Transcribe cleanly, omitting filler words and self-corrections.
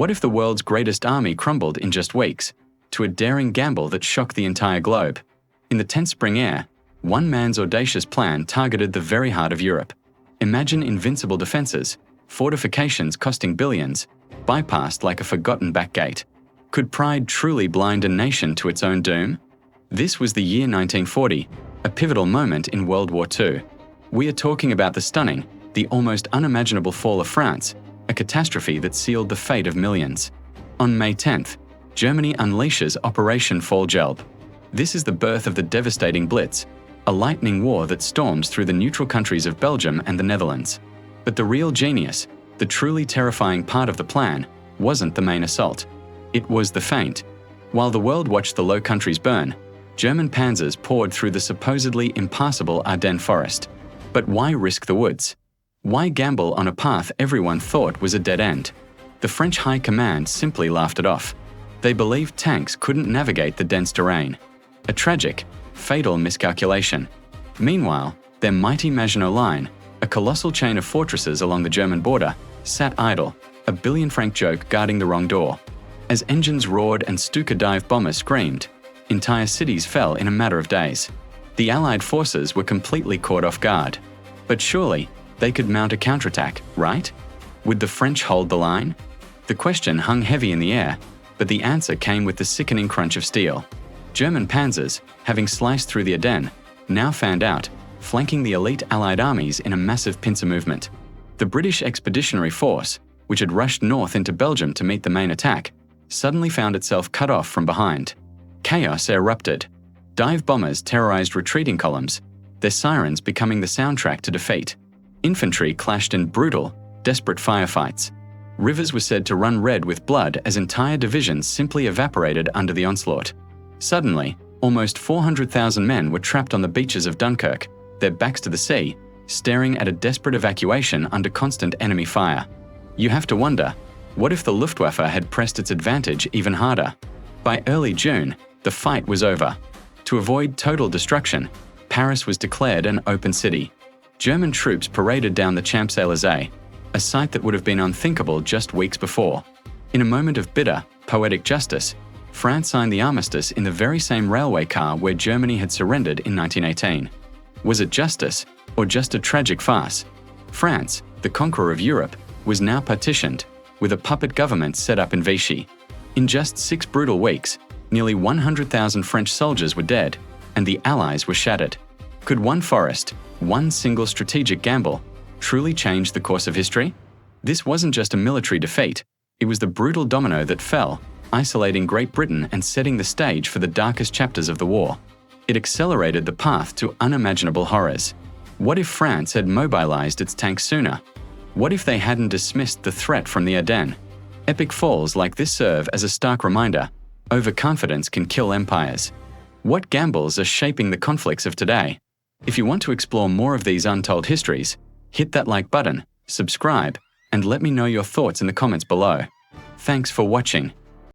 What if the world's greatest army crumbled in just weeks, to a daring gamble that shocked the entire globe? In the tense spring air, one man's audacious plan targeted the very heart of Europe. Imagine invincible defenses, fortifications costing billions, bypassed like a forgotten back gate. Could pride truly blind a nation to its own doom? This was the year 1940, a pivotal moment in World War II. We are talking about the stunning, the almost unimaginable fall of France, a catastrophe that sealed the fate of millions. On May 10th, Germany unleashes Operation Fallgelb. This is the birth of the devastating Blitz, a lightning war that storms through the neutral countries of Belgium and the Netherlands. But the real genius, the truly terrifying part of the plan, wasn't the main assault. It was the feint. While the world watched the Low Countries burn, German panzers poured through the supposedly impassable Ardennes forest. But why risk the woods? Why gamble on a path everyone thought was a dead end? The French High Command simply laughed it off. They believed tanks couldn't navigate the dense terrain. A tragic, fatal miscalculation. Meanwhile, their mighty Maginot line, a colossal chain of fortresses along the German border, sat idle, a billion-franc joke guarding the wrong door. As engines roared and Stuka dive bombers screamed, entire cities fell in a matter of days. The Allied forces were completely caught off guard. But surely, they could mount a counterattack, right? Would the French hold the line? The question hung heavy in the air, but the answer came with the sickening crunch of steel. German panzers, having sliced through the Ardennes, now fanned out, flanking the elite Allied armies in a massive pincer movement. The British Expeditionary Force, which had rushed north into Belgium to meet the main attack, suddenly found itself cut off from behind. Chaos erupted. Dive bombers terrorized retreating columns, their sirens becoming the soundtrack to defeat. Infantry clashed in brutal, desperate firefights. Rivers were said to run red with blood as entire divisions simply evaporated under the onslaught. Suddenly, almost 400,000 men were trapped on the beaches of Dunkirk, their backs to the sea, staring at a desperate evacuation under constant enemy fire. You have to wonder, what if the Luftwaffe had pressed its advantage even harder? By early June, the fight was over. To avoid total destruction, Paris was declared an open city. German troops paraded down the Champs-Élysées, a sight that would have been unthinkable just weeks before. In a moment of bitter, poetic justice, France signed the armistice in the very same railway car where Germany had surrendered in 1918. Was it justice, or just a tragic farce? France, the conqueror of Europe, was now partitioned, with a puppet government set up in Vichy. In just 6 brutal weeks, nearly 100,000 French soldiers were dead, and the Allies were shattered. Could one forest, one single strategic gamble, truly change the course of history? This wasn't just a military defeat, it was the brutal domino that fell, isolating Great Britain and setting the stage for the darkest chapters of the war. It accelerated the path to unimaginable horrors. What if France had mobilized its tanks sooner? What if they hadn't dismissed the threat from the Ardennes? Epic falls like this serve as a stark reminder: overconfidence can kill empires. What gambles are shaping the conflicts of today? If you want to explore more of these untold histories, hit that like button, subscribe, and let me know your thoughts in the comments below. Thanks for watching.